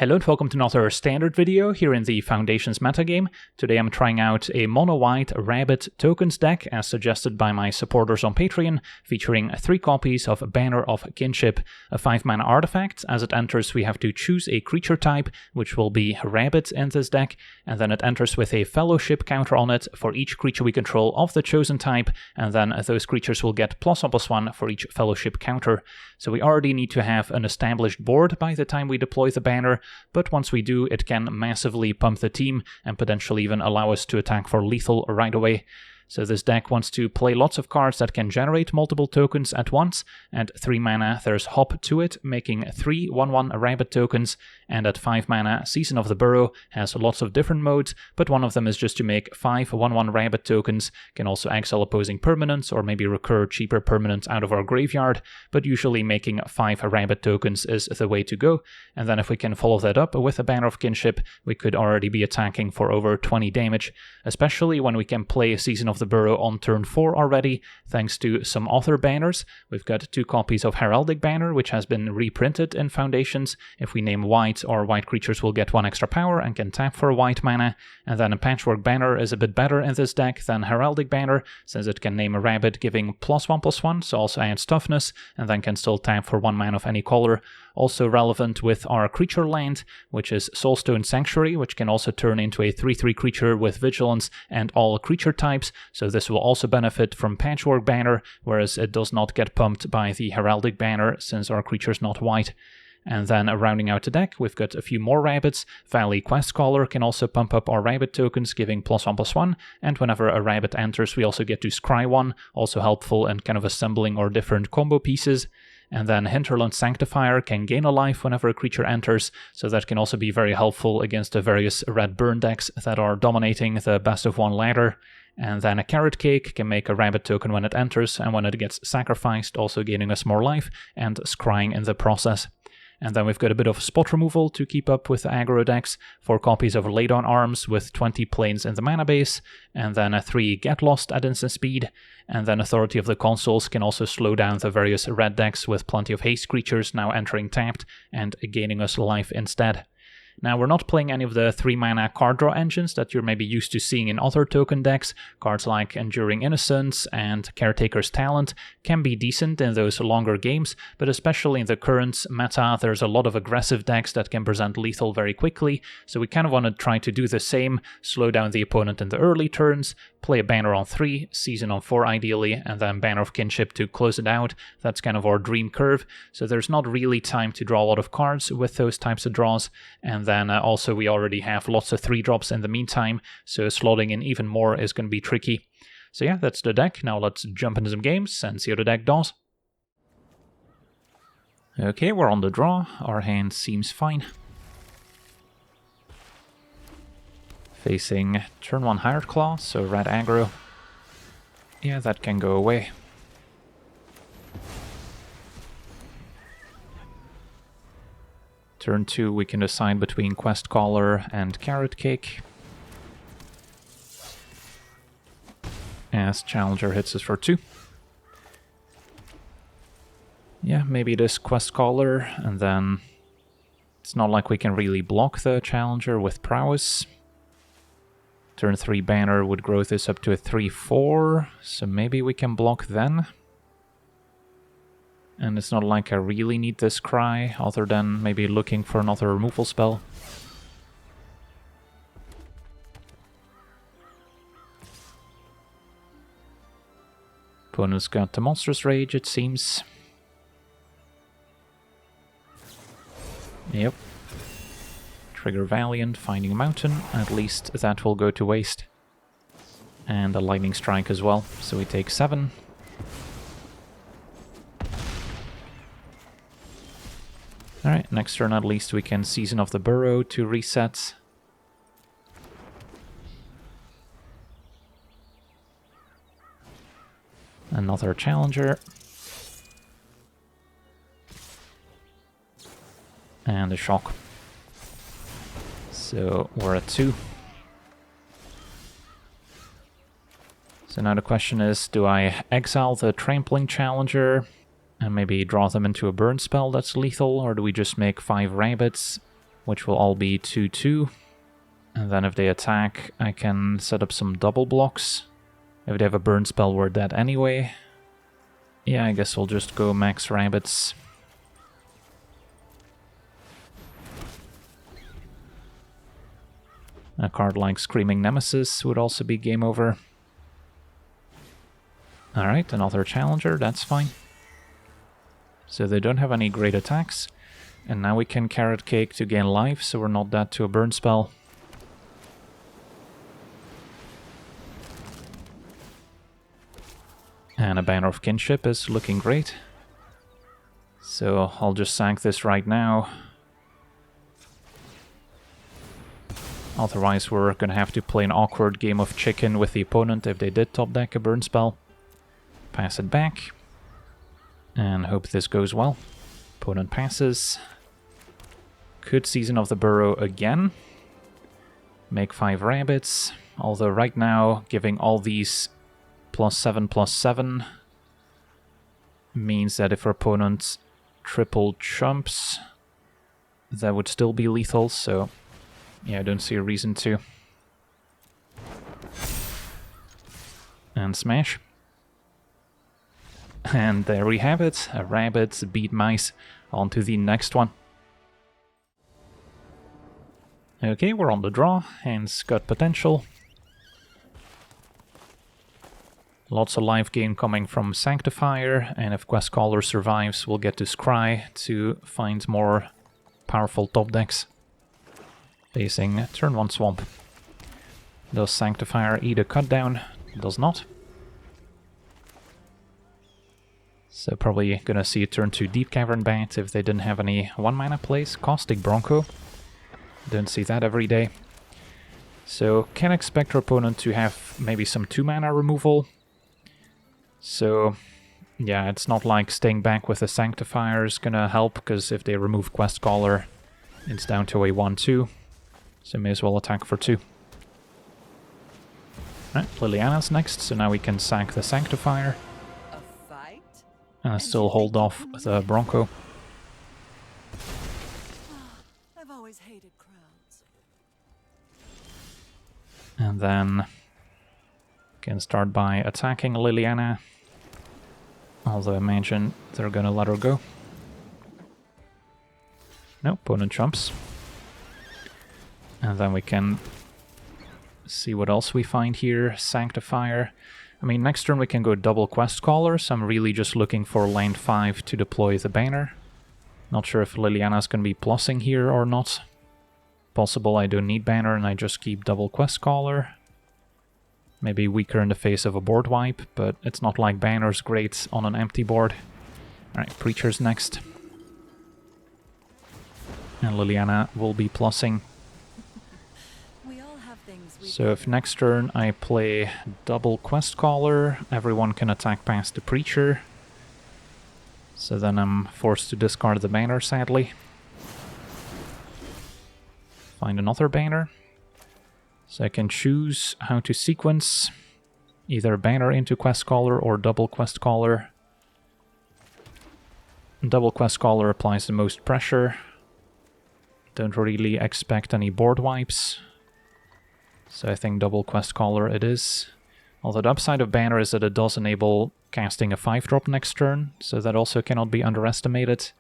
Hello and welcome to another standard video here in the Foundations metagame. Today I'm trying out a mono-white rabbit tokens deck as suggested by my supporters on Patreon, featuring 3 copies of Banner of Kinship, a 5-mana artifact. As it enters we have to choose a creature type, which will be rabbit in this deck, and then it enters with a fellowship counter on it for each creature we control of the chosen type, and then those creatures will get +1/+1 for each fellowship counter. So we already need to have an established board by the time we deploy the banner, but once we do, it can massively pump the team and potentially even allow us to attack for lethal right away. So this deck wants to play lots of cards that can generate multiple tokens at once. At 3 mana there's Hop to it, making 3 1/1 rabbit tokens, and at 5 mana Season of the Burrow has lots of different modes, but one of them is just to make 5 1/1 rabbit tokens, can also exile opposing permanents or maybe recur cheaper permanents out of our graveyard, but usually making 5 rabbit tokens is the way to go. And then if we can follow that up with a Banner of Kinship, we could already be attacking for over 20 damage, especially when we can play Season of the Burrow on turn 4 already, thanks to some other banners. We've got 2 copies of Heraldic Banner, which has been reprinted in Foundations. If we name white, our white creatures will get 1 extra power and can tap for a white mana. And then a Patchwork Banner is a bit better in this deck than Heraldic Banner, since it can name a rabbit giving +1/+1, so also adds toughness, and then can still tap for 1 mana of any color. Also relevant with our creature land, which is Soulstone Sanctuary, which can also turn into a 3/3 creature with vigilance and all creature types, so this will also benefit from Patchwork Banner, whereas it does not get pumped by the Heraldic Banner since our creature's not white. And then rounding out the deck, we've got a few more rabbits. Valley Quest Caller can also pump up our rabbit tokens, giving +1/+1, and whenever a rabbit enters we also get to scry 1, also helpful in kind of assembling our different combo pieces. And then Hinterland Sanctifier can gain a life whenever a creature enters, so that can also be very helpful against the various red burn decks that are dominating the best of 1 ladder. And then a Carrot Cake can make a rabbit token when it enters, and when it gets sacrificed, also gaining us more life and scrying in the process. And then we've got a bit of spot removal to keep up with the aggro decks, 4 copies of Lay Down Arms with 20 planes in the mana base, and then 3 Get Lost at instant speed, and then Authority of the Consuls can also slow down the various red decks with plenty of haste creatures now entering tapped and gaining us life instead. Now, we're not playing any of the 3-mana card draw engines that you're maybe used to seeing in other token decks. Cards like Enduring Innocence and Caretaker's Talent can be decent in those longer games, but especially in the current meta, there's a lot of aggressive decks that can present lethal very quickly, so we kind of want to try to do the same, slow down the opponent in the early turns, play a Banner on 3, Season on 4 ideally, and then Banner of Kinship to close it out. That's kind of our dream curve, so there's not really time to draw a lot of cards with those types of draws, and then also we already have lots of 3-drops in the meantime, so slotting in even more is going to be tricky. So yeah, that's the deck. Now let's jump into some games and see how the deck does. Okay, we're on the draw. Our hand seems fine. Facing turn 1 Hired Claw, so red aggro. Yeah, that can go away. Turn 2 we can decide between Quest Caller and Carrot Cake, as Challenger hits us for 2. Yeah, maybe this Quest Caller, and then it's not like we can really block the Challenger with Prowess. Turn 3 Banner would grow this up to a 3/4, so maybe we can block then. And it's not like I really need this cry, other than maybe looking for another removal spell. Opponent's got the Monstrous Rage, it seems. Yep. Trigger Valiant, finding a mountain, at least that will go to waste. And a Lightning Strike as well, so we take 7. Alright, next turn at least we can Season of the Burrow to reset. Another Challenger. And a Shock. So we're at 2. So now the question is, do I exile the Trampling Challenger and maybe draw them into a burn spell that's lethal, or do we just make 5 rabbits which will all be 2/2. And then if they attack, I can set up some double blocks. If they have a burn spell, we're dead anyway. Yeah, I guess we'll just go max rabbits. A card like Screaming Nemesis would also be game over. Alright, another challenger, that's fine. So they don't have any great attacks. And now we can Carrot Cake to gain life, so we're not dead to a burn spell. And a Banner of Kinship is looking great. So I'll just sack this right now. Otherwise we're gonna have to play an awkward game of chicken with the opponent if they did top deck a burn spell. Pass it back. And hope this goes well. Opponent passes. Could Season of the Burrow again. Make 5 rabbits. Although right now giving all these +7/+7 means that if our opponent triple chumps, that would still be lethal, so yeah, I don't see a reason to. And smash. And there we have it, a rabbit beat mice. On to the next one. Okay, we're on the draw, hands got potential. Lots of live gain coming from Sanctifier, and if Quest Caller survives, we'll get to Scry to find more powerful top decks. Facing turn 1 Swamp. Does Sanctifier eat a cut down? Does not. So probably gonna see a turn 2 Deep Cavern Bat if they didn't have any 1-mana plays. Caustic Bronco. Don't see that every day. So can expect our opponent to have maybe some 2-mana removal. So yeah, it's not like staying back with the Sanctifier is gonna help, because if they remove Quest Caller, it's down to a 1/2. So may as well attack for 2. Right, Liliana's next, so now we can sack the Sanctifier. And still hold off the Bronco. I've always hated crowds. And then can start by attacking Liliana. Although I imagine they're gonna let her go. No, opponent jumps. And then we can see what else we find here. Sanctifier. I mean, next turn we can go double Quest Caller, so I'm really just looking for land 5 to deploy the banner. Not sure if Liliana's gonna be plussing here or not. Possible I don't need banner and I just keep double Quest Caller. Maybe weaker in the face of a board wipe, but it's not like banner's great on an empty board. Alright, Preacher's next. And Liliana will be plussing. So if next turn I play double Quest Caller, everyone can attack past the Preacher. So then I'm forced to discard the banner, sadly. Find another banner. So I can choose how to sequence either banner into Quest Caller or double Quest Caller. Double Quest Caller applies the most pressure. Don't really expect any board wipes. So I think double Quest Caller it is. Although the upside of banner is that it does enable casting a 5-drop next turn, so that also cannot be underestimated.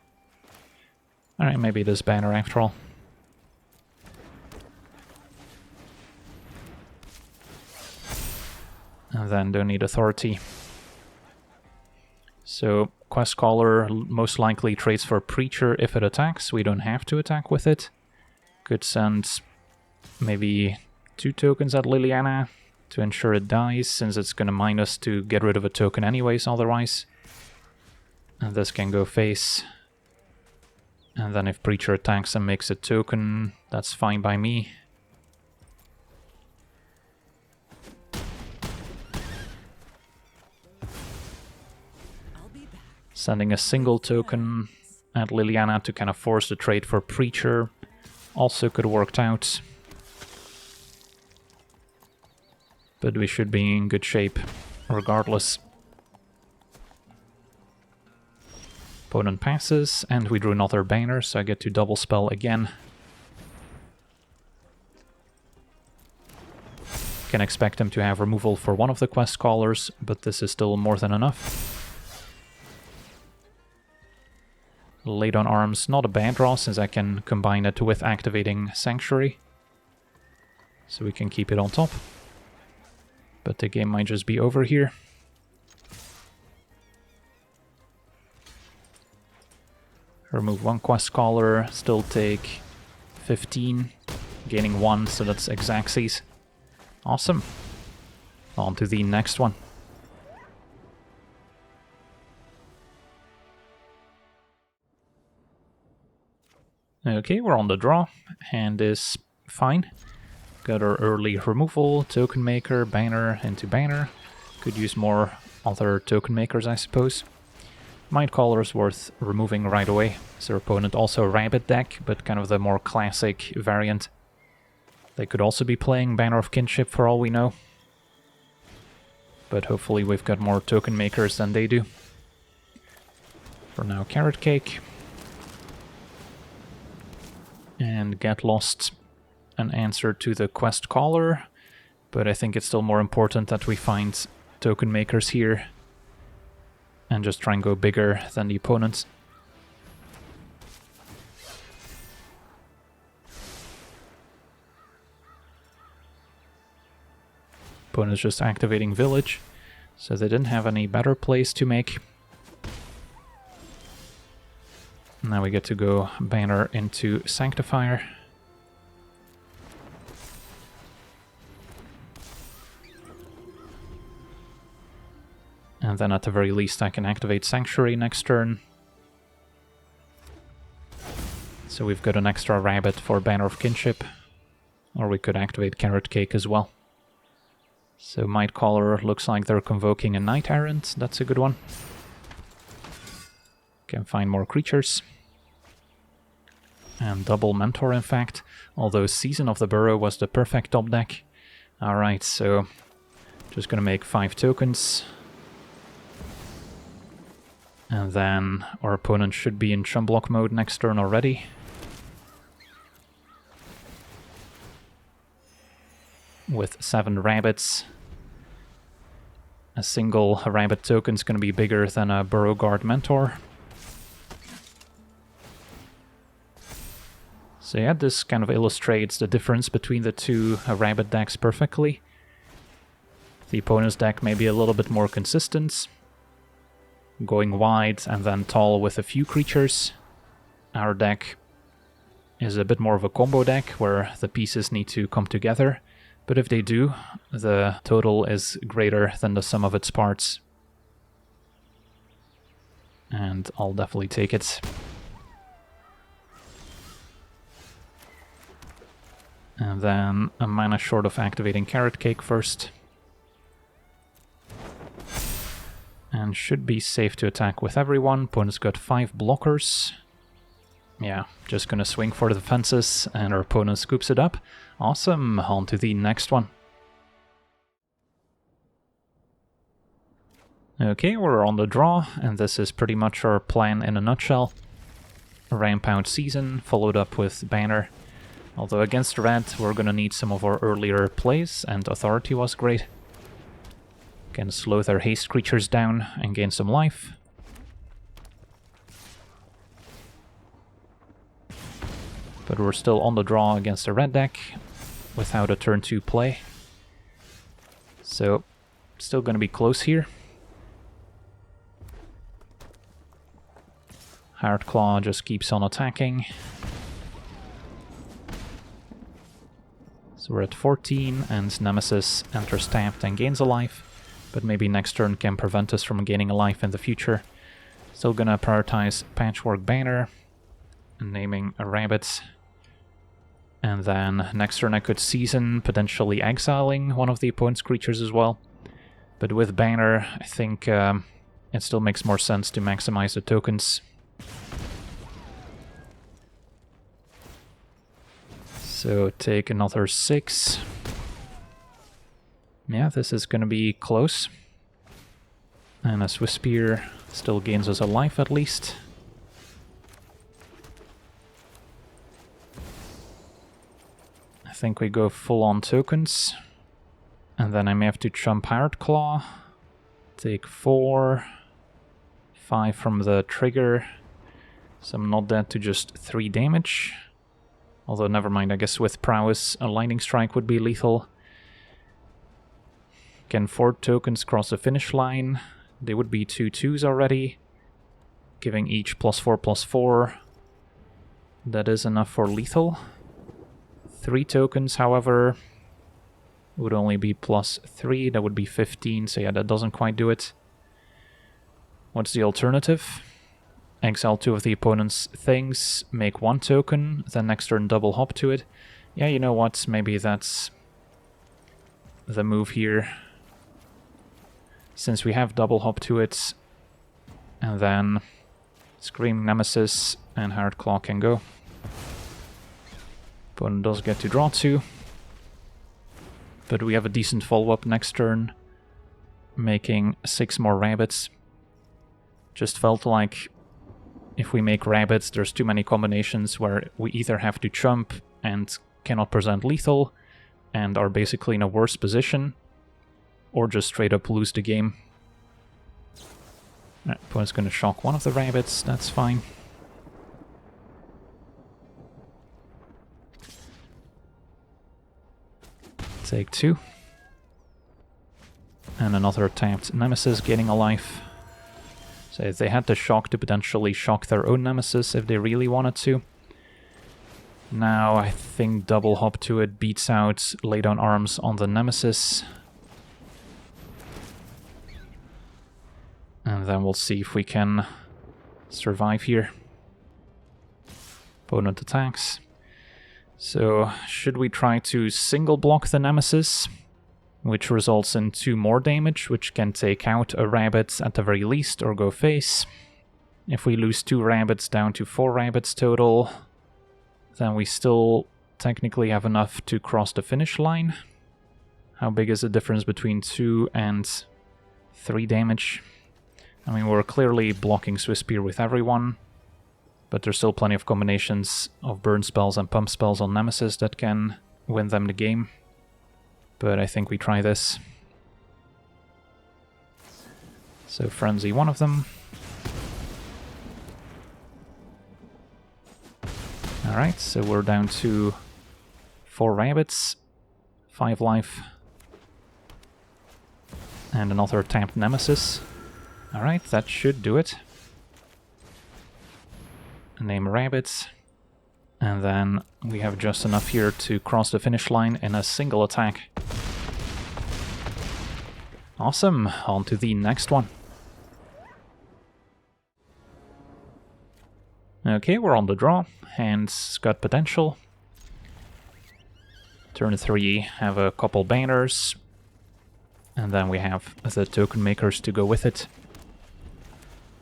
Alright, maybe it is banner after all. And then don't need authority. So Quest Caller most likely trades for Preacher if it attacks. We don't have to attack with it. Could send maybe 2 tokens at Liliana to ensure it dies, since it's gonna minus to get rid of a token anyways otherwise. And this can go face. And then if Preacher attacks and makes a token, that's fine by me. Sending a single token at Liliana to kind of force the trade for Preacher also could have worked out. But we should be in good shape regardless. Opponent passes, and we drew another banner, so I get to double spell again. Can expect him to have removal for one of the quest callers, but this is still more than enough. Laid on Arms, not a bad draw, since I can combine it with activating Sanctuary. So we can keep it on top. But the game might just be over here. Remove one quest caller, still take 15, gaining 1, so that's Exaxes. Awesome. On to the next one. Okay, we're on the draw. Hand is fine. Got our early removal, token maker, banner into banner. Could use more other token makers, I suppose. Might Caller's worth removing right away. Is their opponent also a rabbit deck, but kind of the more classic variant. They could also be playing Banner of Kinship for all we know. But hopefully we've got more token makers than they do. For now, Carrot Cake. And Get Lost, an answer to the quest caller. But I think it's still more important that we find token makers here. And just try and go bigger than the opponents. Opponent's just activating Village, so they didn't have any better plays to make. Now we get to go Banner into Sanctifier. And then at the very least I can activate Sanctuary next turn. So we've got an extra rabbit for Banner of Kinship. Or we could activate Carrot Cake as well. So Might Caller looks like they're convoking a Knight Errant. That's a good one. Can find more creatures. And double Mentor, in fact. Although Season of the Burrow was the perfect top deck. Alright, so just gonna make 5 tokens. And then our opponent should be in chum block mode next turn already. With 7 rabbits. A single rabbit token is going to be bigger than a Burrow Guard Mentor. So yeah, this kind of illustrates the difference between the two rabbit decks perfectly. The opponent's deck may be a little bit more consistent, going wide and then tall with a few creatures. Our deck is a bit more of a combo deck, where the pieces need to come together. But if they do, the total is greater than the sum of its parts. And I'll definitely take it. And then a mana short of activating Carrot Cake first. And should be safe to attack with everyone. Opponent's got 5 blockers. Yeah, just gonna swing for the fences, and our opponent scoops it up. Awesome, on to the next one. Okay, we're on the draw, and this is pretty much our plan in a nutshell. Ramp out Season, followed up with Banner. Although against Red, we're gonna need some of our earlier plays, and Authority was great. Can slow their haste creatures down and gain some life. But we're still on the draw against the red deck, without a turn 2 play. So, still gonna be close here. Heartclaw just keeps on attacking. So we're at 14, and Nemesis enters tapped and gains a life, but maybe next turn can prevent us from gaining a life in the future. Still gonna prioritize Patchwork Banner, and naming a rabbit. And then next turn I could Season, potentially exiling one of the opponent's creatures as well. But with Banner, I think it still makes more sense to maximize the tokens. So take another 6. Yeah, this is gonna be close. And a Swiss Spear still gains us a life at least. I think we go full on tokens. And then I may have to chump Pirate Claw. Take 4. 5 from the trigger. So I'm not dead to just 3 damage. Although, never mind, I guess with Prowess, a Lightning Strike would be lethal. Can 4 tokens cross the finish line? They would be 2 2s already, giving each +4/+4. That is enough for lethal. 3 tokens, however, would only be +3. That would be 15, so yeah, that doesn't quite do it. What's the alternative? Exile 2 of the opponent's things, make 1 token, then next turn double hop to it. Yeah, you know what, maybe that's the move here. Since we have double hop to it, and then Screaming Nemesis and Hard Claw can go. Opponent does get to draw 2, but we have a decent follow-up next turn, making 6 more rabbits. Just felt like if we make rabbits, there's too many combinations where we either have to chump and cannot present lethal and are basically in a worse position, or just straight up lose the game. Opponent's going to shock 1 of the rabbits, that's fine. Take 2. And another tapped Nemesis getting a life. So if they had the shock to potentially shock their own Nemesis if they really wanted to. Now I think double hop to it beats out lay down arms on the Nemesis. And then we'll see if we can survive here. Opponent attacks. So should we try to single block the Nemesis, which results in 2 more damage, which can take out a rabbit at the very least, or go face. If we lose 2 rabbits down to 4 rabbits total, then we still technically have enough to cross the finish line. How big is the difference between 2 and 3 damage? I mean, we're clearly blocking Swiss Spear with everyone, but there's still plenty of combinations of burn spells and pump spells on Nemesis that can win them the game. But I think we try this. So Frenzy 1 of them. Alright, so we're down to 4 rabbits, 5 life, and another tapped Nemesis. Alright, that should do it. Name rabbits. And then we have just enough here to cross the finish line in a single attack. Awesome, on to the next one. Okay, we're on the draw. Hand's got potential. Turn 3, have a couple banners. And then we have the token makers to go with it.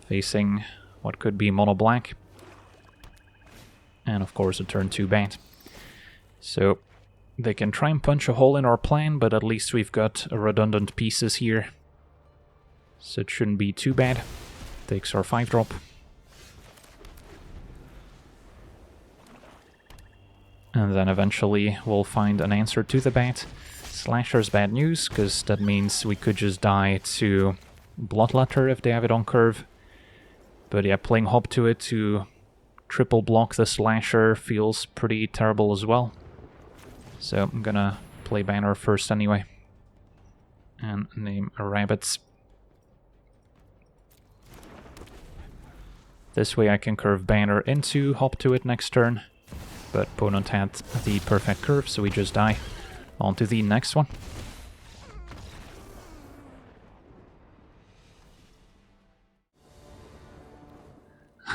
Facing what could be mono black. And of course a turn 2 bat. So they can try and punch a hole in our plan, but at least we've got redundant pieces here. So it shouldn't be too bad. Takes our 5-drop. And then eventually we'll find an answer to the bat. Slasher's bad news, because that means we could just die to Bloodletter if they have it on curve. But yeah, playing hop to it to triple block the Slasher feels pretty terrible as well. So I'm gonna play banner first anyway. And name a rabbits. This way I can curve banner into hop to it next turn. But opponent had the perfect curve, so we just die. On to the next one.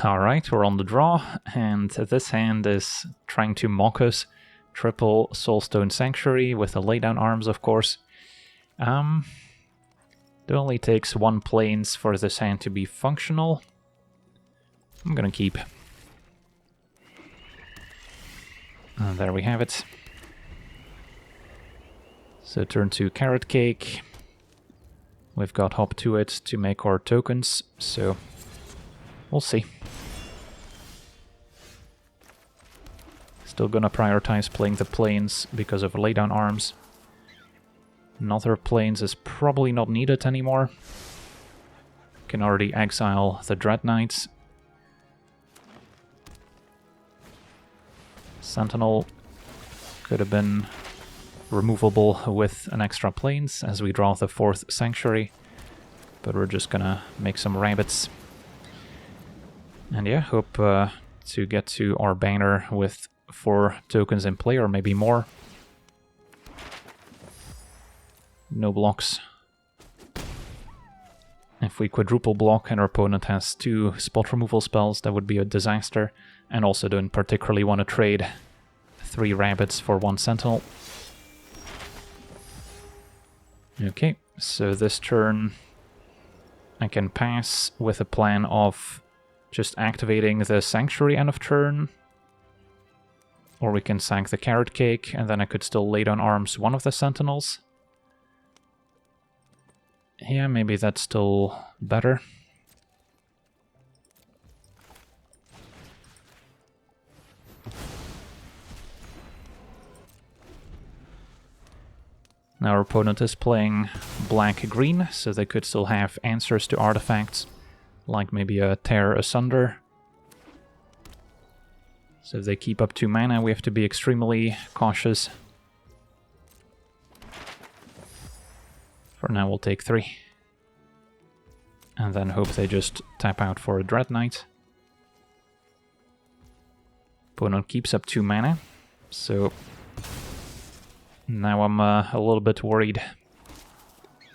Alright, we're on the draw, and this hand is trying to mock us. Triple Soulstone Sanctuary with the laydown arms, of course. It only takes 1 planes for this hand to be functional. I'm gonna keep. And there we have it. So turn 2 Carrot Cake. We've got hop to it to make our tokens, so we'll see. Still gonna prioritize playing the planes because of laydown arms. Another plains is probably not needed anymore. Can already exile the Dread Knights. Sentinel could have been removable with an extra plains as we draw the 4th Sanctuary. But we're just gonna make some rabbits. And yeah, hope to get to our banner with 4 tokens in play, or maybe more. No blocks. If we quadruple block and our opponent has 2 spot removal spells, that would be a disaster. And also don't particularly want to trade 3 rabbits for 1 sentinel. Okay, so this turn I can pass with a plan of just activating the Sanctuary end of turn. Or we can sack the Carrot Cake, and then I could still lay down arms one of the sentinels. Yeah, maybe that's still better. Now our opponent is playing black-green, so they could still have answers to artifacts, like maybe a Tear Asunder. So if they keep up 2 mana, we have to be extremely cautious. For now we'll take 3. And then hope they just tap out for a Dread Knight. Opponent keeps up 2 mana, so now I'm a little bit worried.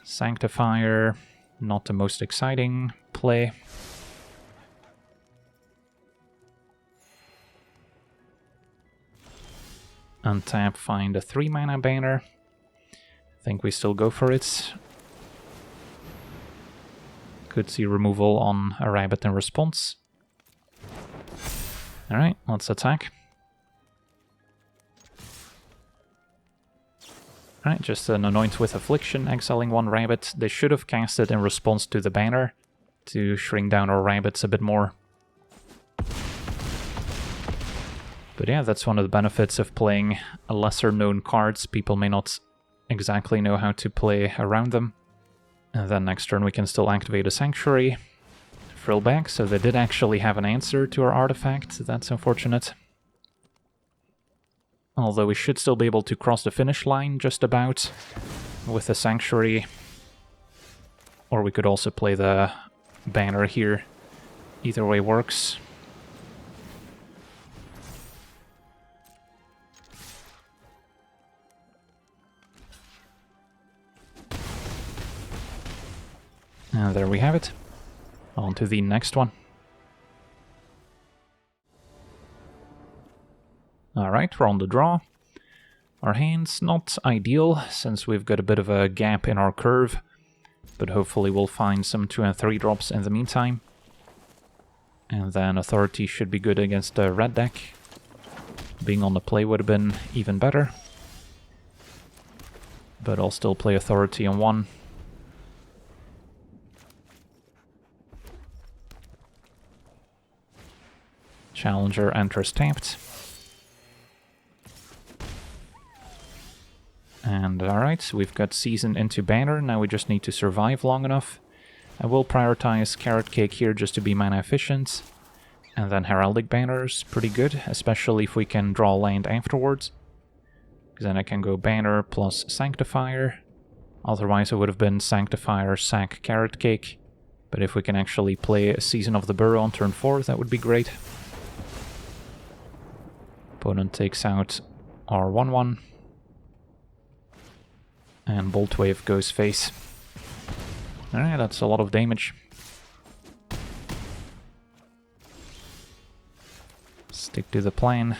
Sanctifier, not the most exciting play. Untap, find a 3 mana banner. I think we still go for it. Could see removal on a rabbit in response. Alright, let's attack. Alright, just an Anoint with Affliction, exiling 1 rabbit. They should have cast it in response to the banner to shrink down our rabbits a bit more. But yeah, that's one of the benefits of playing a lesser known cards. People may not exactly know how to play around them. And then next turn we can still activate a Sanctuary. Frill back, so they did actually have an answer to our artifact. That's unfortunate. Although we should still be able to cross the finish line just about with a Sanctuary. Or we could also play the banner here. Either way works. And there we have it. On to the next one. Alright, we're on the draw. Our hand's not ideal, since we've got a bit of a gap in our curve, but hopefully we'll find some 2 and 3 drops in the meantime. And then Authority should be good against the red deck. Being on the play would have been even better. But I'll still play Authority on 1. Challenger enters tapped. And alright, we've got Season into banner, now we just need to survive long enough. I will prioritize Carrot Cake here just to be mana efficient. And then Heraldic Banner's pretty good, especially if we can draw land afterwards. Because then I can go Banner plus Sanctifier. Otherwise it would have been Sanctifier, sack, Carrot Cake. But if we can actually play a Season of the Burrow on turn 4, that would be great. Opponent takes out our 1/1. And Bolt Wave goes face. Alright, that's a lot of damage. Stick to the plan.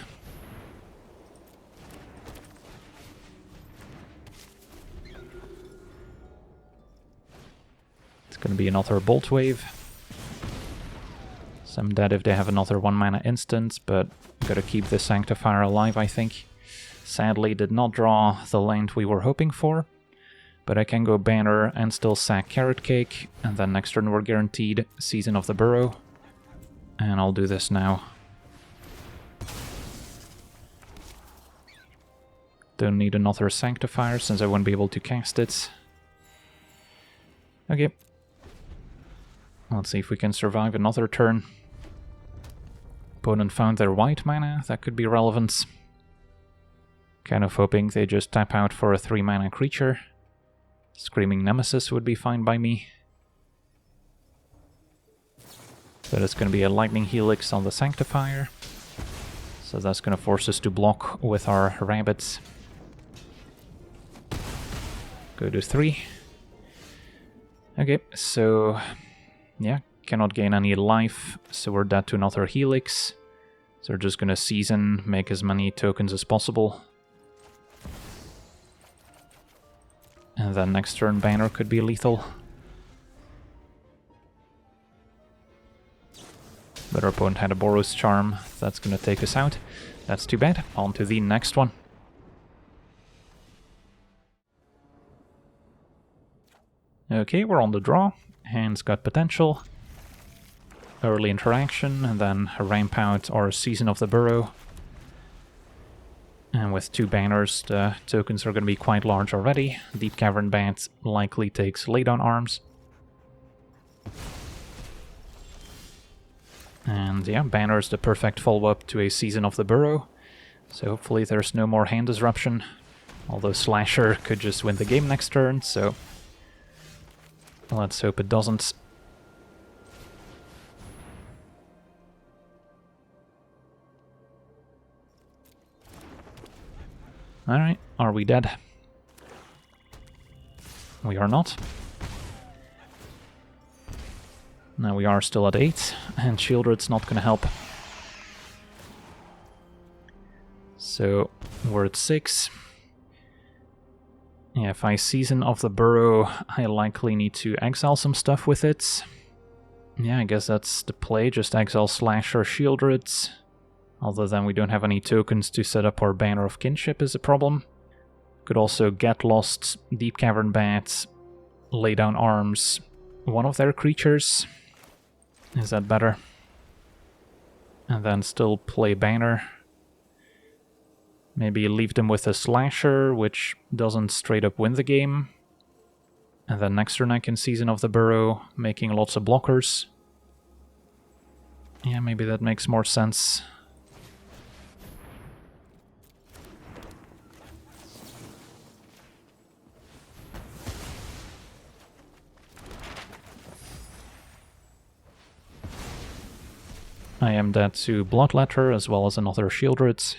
It's gonna be another Bolt Wave. Some dead if they have another 1 mana instant, but gotta keep the Sanctifier alive, I think. Sadly, did not draw the land we were hoping for. But I can go Banner and still sack Carrot Cake, and then next turn we're guaranteed Season of the Burrow. And I'll do this now. Don't need another Sanctifier since I won't be able to cast it. Okay. Let's see if we can survive another turn. Opponent found their white mana, that could be relevant. Kind of hoping they just tap out for a 3 mana creature. Screaming Nemesis would be fine by me. But it's going to be a Lightning Helix on the Sanctifier. So that's going to force us to block with our rabbits. Go to 3. Okay, so yeah, cannot gain any life, so we're dead to another Helix. So we're just going to season, make as many tokens as possible. And then next turn Banner could be lethal. But our opponent had a Boros Charm, that's going to take us out. That's too bad. On to the next one. Okay, we're on the draw. Hand's got potential. Early interaction, and then a ramp out or Season of the Burrow. And with 2 banners, the tokens are going to be quite large already. Deep Cavern Bat likely takes Lay Down Arms. And yeah, banner's the perfect follow-up to a Season of the Burrow. So hopefully there's no more hand disruption. Although Slasher could just win the game next turn, so let's hope it doesn't. Alright, are we dead? We are not. Now we are still at 8, and Shieldred's not gonna help. So we're at 6. Yeah, if I Season of the Burrow, I likely need to exile some stuff with it. Yeah, I guess that's the play, just exile Slasher, Shieldred. Although then we don't have any tokens to set up our Banner of Kinship is a problem. Could also Get Lost, Deep Cavern Bat, Lay Down Arms, one of their creatures. Is that better? And then still play Banner. Maybe leave them with a Slasher, which doesn't straight up win the game. And then next turn I can Season of the Burrow, making lots of blockers. Yeah, maybe that makes more sense. I am dead to Bloodletter as well as another Shieldred.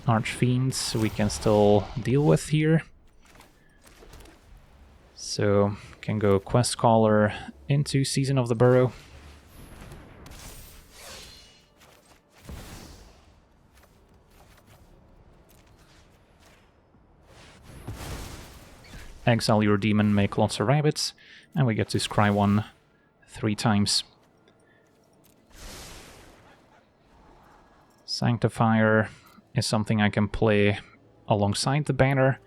Archfiends we can still deal with here. So can go Quest Caller into Season of the Burrow. Exile your demon, make lots of rabbits, and we get to scry 1 3 times. Sanctifier is something I can play alongside the banner,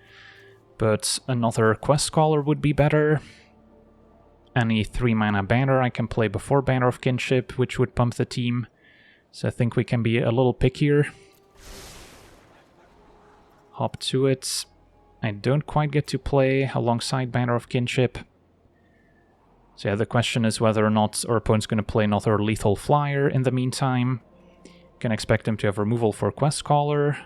but another Quest Caller would be better. Any 3 mana banner I can play before Banner of Kinship, which would pump the team. So I think we can be a little pickier. Hop to it. I don't quite get to play alongside Banner of Kinship. So yeah, the question is whether or not our opponent's going to play another Lethal Flyer in the meantime. Can expect him to have removal for Quest Caller.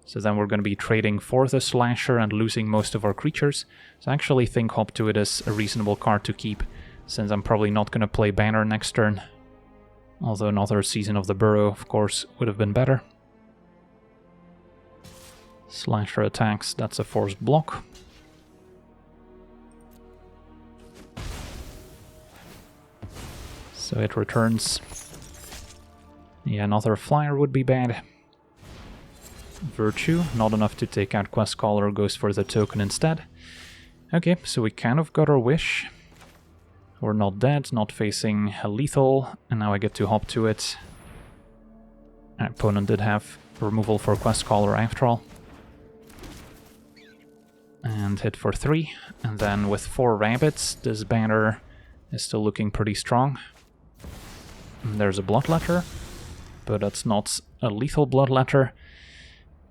So then we're going to be trading for the Slasher and losing most of our creatures. So I actually think Hop to it is a reasonable card to keep, since I'm probably not going to play Banner next turn. Although another Season of the Burrow, of course, would have been better. Slasher attacks, that's a forced block. So it returns. Yeah, another Flyer would be bad. Virtue, not enough to take out Quest Caller, goes for the token instead. Okay, so we kind of got our wish. We're not dead, not facing a lethal, and now I get to hop to it. Our opponent did have removal for Quest Caller after all. And hit for 3, and then with 4 rabbits, this banner is still looking pretty strong. And there's a bloodletter, but that's not a lethal bloodletter.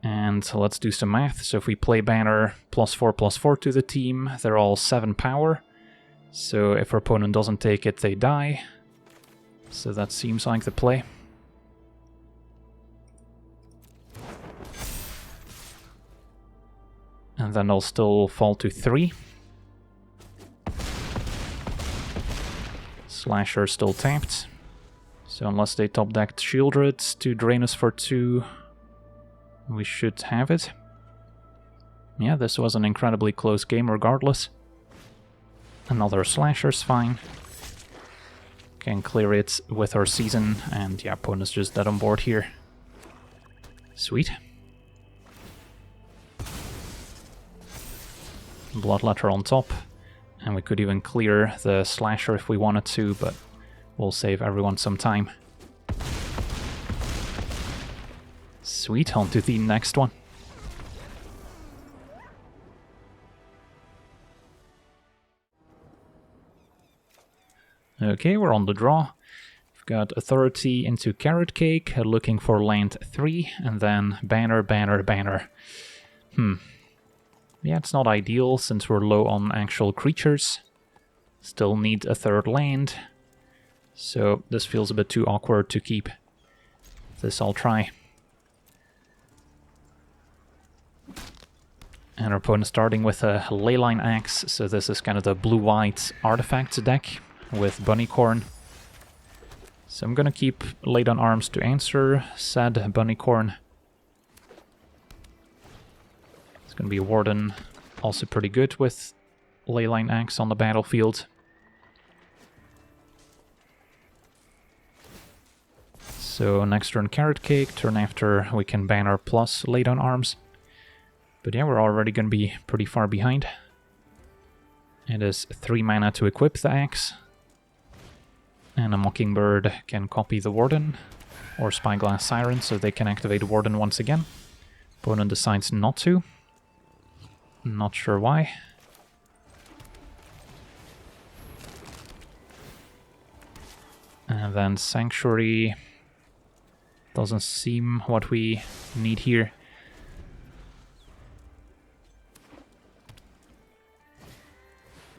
And let's do some math. So if we play banner +4/+4 to the team, they're all 7 power. So if our opponent doesn't take it, they die. So that seems like the play. And then they'll still fall to 3. Slasher still tapped. So unless they top-decked Shieldred to drain us for 2, we should have it. Yeah, this was an incredibly close game regardless. Another Slasher's fine. Can clear it with our season, and yeah, opponent's just dead on board here. Sweet. Bloodletter on top, and we could even clear the Slasher if we wanted to, but we'll save everyone some time. Sweet, on to the next one. Okay, we're on the draw. We've got Authority into Carrot Cake, looking for land 3, and then banner, banner, banner. Yeah, it's not ideal since we're low on actual creatures. Still need a 3rd land. So this feels a bit too awkward to keep. This I'll try. And our opponent starting with a Leyline Axe, so this is kind of the blue-white artifacts deck with Bunnycorn. So I'm gonna keep Laid on Arms to answer said Bunnycorn. It's gonna be a Warden, also pretty good with Leyline Axe on the battlefield. So next turn Carrot Cake, turn after we can banner plus Laid on Arms. But yeah, we're already gonna be pretty far behind. It is 3 mana to equip the axe. And a Mockingbird can copy the Warden, or Spyglass Siren, so they can activate Warden once again. Opponent decides not to. Not sure why. And then Sanctuary doesn't seem what we need here.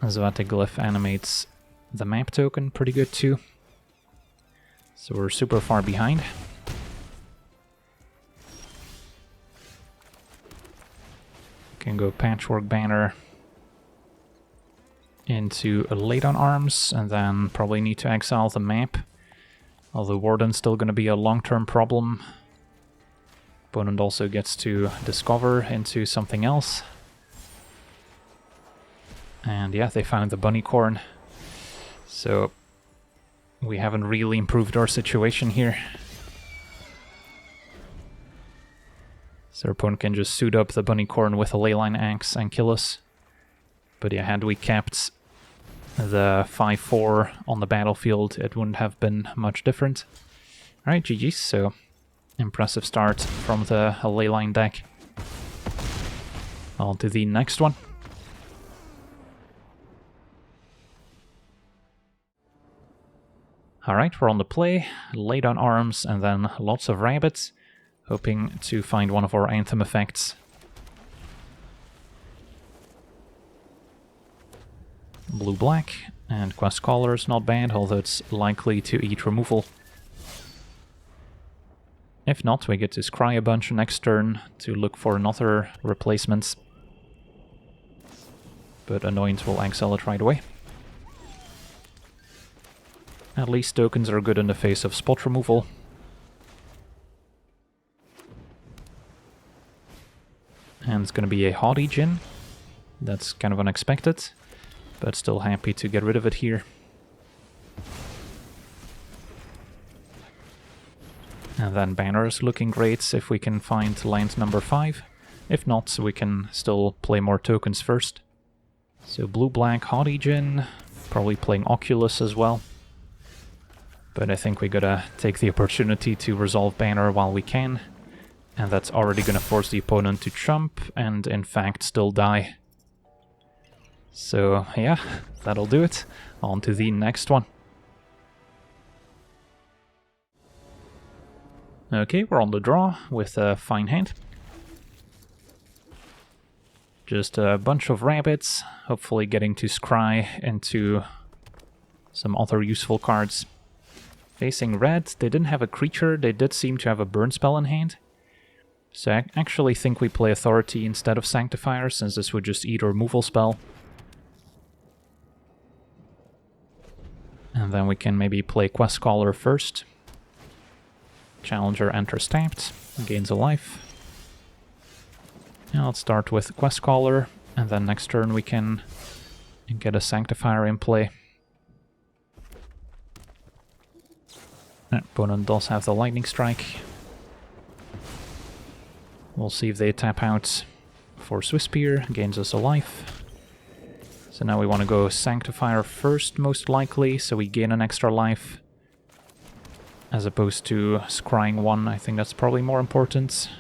Zoetic Glyph animates the map token pretty good too. So we're super far behind. Can go Patchwork Banner into a Laid on Arms, and then probably need to exile the map. Although Warden's still going to be a long-term problem. Opponent also gets to discover into something else. And yeah, they found the Bunnycorn. So we haven't really improved our situation here. So our opponent can just suit up the Bunnycorn with a Leyline Axe and kill us. But yeah, had we kept the 5/4 on the battlefield, it wouldn't have been much different. Alright, GG's, so impressive start from the Leyline deck. On to the next one. Alright, we're on the play, Laid on Arms, and then lots of rabbits, hoping to find one of our Anthem effects. Blue-black, and Quest Caller is not bad, although it's likely to eat removal. If not, we get to scry a bunch next turn to look for another replacement. But Annoyance will exile it right away. At least tokens are good in the face of spot removal. And it's going to be a Haughty Djinn. That's kind of unexpected, but still happy to get rid of it here. And then Banner is looking great if we can find land number 5. If not, we can still play more tokens first. So blue-black Haughty Djinn, probably playing Oculus as well. But I think we gotta take the opportunity to resolve Banner while we can. And that's already gonna force the opponent to chump, and in fact still die. So yeah, that'll do it. On to the next one. Okay, we're on the draw with a fine hand. Just a bunch of rabbits, hopefully getting to scry into some other useful cards. Facing red, they didn't have a creature, they did seem to have a burn spell in hand. So I actually think we play Authority instead of Sanctifier, since this would just eat a removal spell. And then we can maybe play Quest Caller first. Challenger enters tapped, gains a life. Yeah, let's start with Quest Caller, and then next turn we can get a Sanctifier in play. Opponent does have the Lightning Strike. We'll see if they tap out for Swiss Spear, gains us a life. So now we want to go Sanctifier first, most likely, so we gain an extra life. As opposed to scrying one, I think that's probably more important.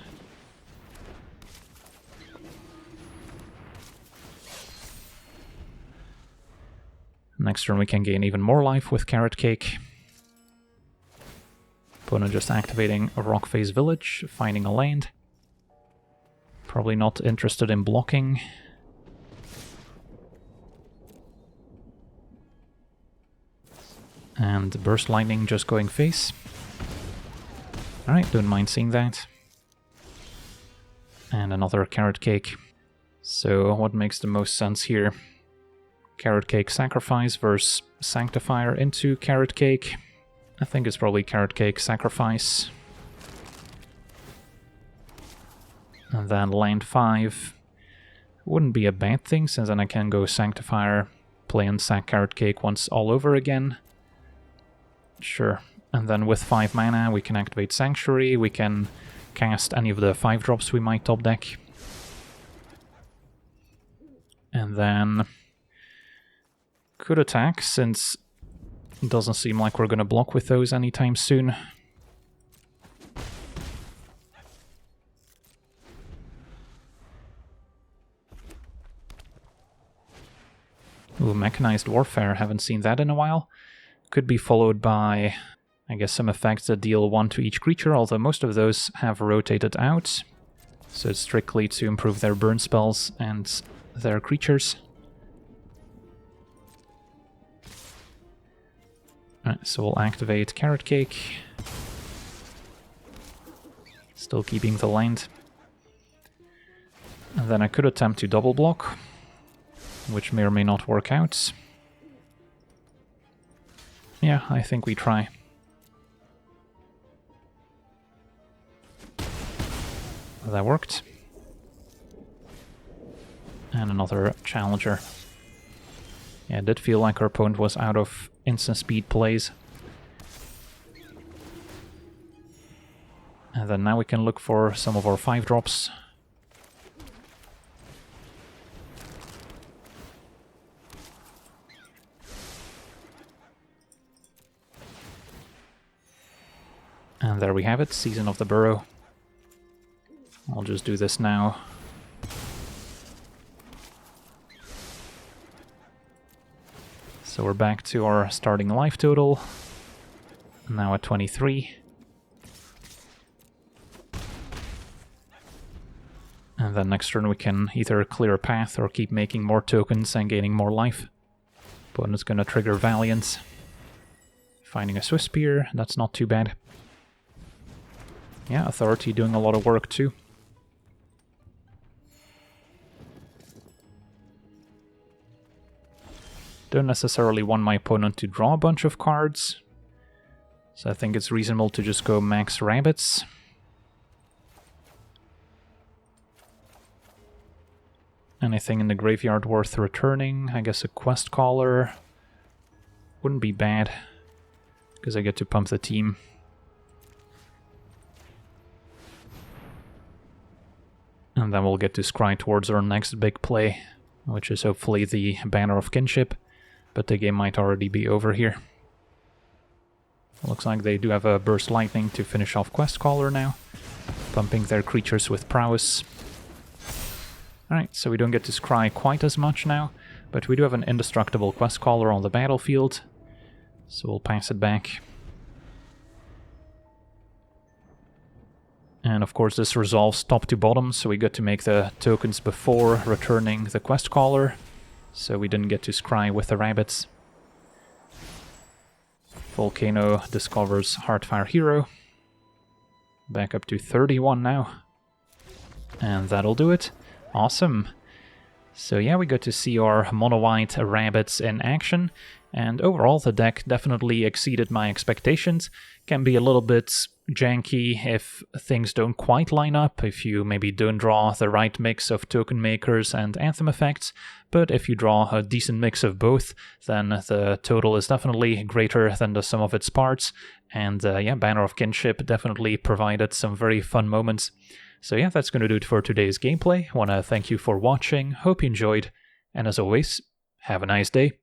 Next turn we can gain even more life with Carrot Cake. Opponent just activating a Rockface Village, finding a land. Probably not interested in blocking. And Burst Lightning just going face. Alright, don't mind seeing that. And another Carrot Cake. So what makes the most sense here? Carrot Cake Sacrifice versus Sanctifier into Carrot Cake. I think it's probably Carrot Cake Sacrifice. And then land 5. Wouldn't be a bad thing, since then I can go Sanctifier, play and sack Carrot Cake once all over again. Sure. And then with 5 mana we can activate Sanctuary, we can cast any of the 5-drops we might top deck. And then could attack, since it doesn't seem like we're gonna block with those anytime soon. Ooh, Mechanized Warfare, haven't seen that in a while. Could be followed by, I guess, some effects that deal 1 to each creature, although most of those have rotated out. So it's strictly to improve their burn spells and their creatures. Alright, so we'll activate Carrot Cake. Still keeping the land. And then I could attempt to double block, which may or may not work out. Yeah, I think we try. That worked. And another Challenger. Yeah, it did feel like our opponent was out of instant speed plays. And then now we can look for some of our 5-drops. And there we have it, Season of the Burrow. I'll just do this now. So we're back to our starting life total, now at 23. And then next turn we can either clear a path or keep making more tokens and gaining more life. Opponent's gonna trigger Valiant. Finding a Swiss Spear, that's not too bad. Yeah, Authority doing a lot of work too. Don't necessarily want my opponent to draw a bunch of cards, so I think it's reasonable to just go max rabbits. Anything in the graveyard worth returning? I guess a Quest Caller wouldn't be bad, because I get to pump the team. And then we'll get to scry towards our next big play, which is hopefully the Banner of Kinship, but the game might already be over here. Looks like they do have a Burst Lightning to finish off Quest Caller now, pumping their creatures with prowess. Alright, so we don't get to scry quite as much now, But we do have an indestructible quest caller on the battlefield, so we'll pass it back. And of course this resolves top to bottom, so we got to make the tokens before returning the quest caller, so we didn't get to scry with the rabbits. Volcano discovers Heartfire Hero. Back up to 31 now. And that'll do it. Awesome. So yeah, we got to see our monowhite rabbits in action, and overall the deck definitely exceeded my expectations. Can be a little bit janky if things don't quite line up, if you maybe don't draw the right mix of token makers and anthem effects, but if you draw a decent mix of both, then the total is definitely greater than the sum of its parts, and yeah, Banner of Kinship definitely provided some very fun moments. So yeah, that's going to do it for today's gameplay. I want to thank you for watching, hope you enjoyed, and as always, have a nice day.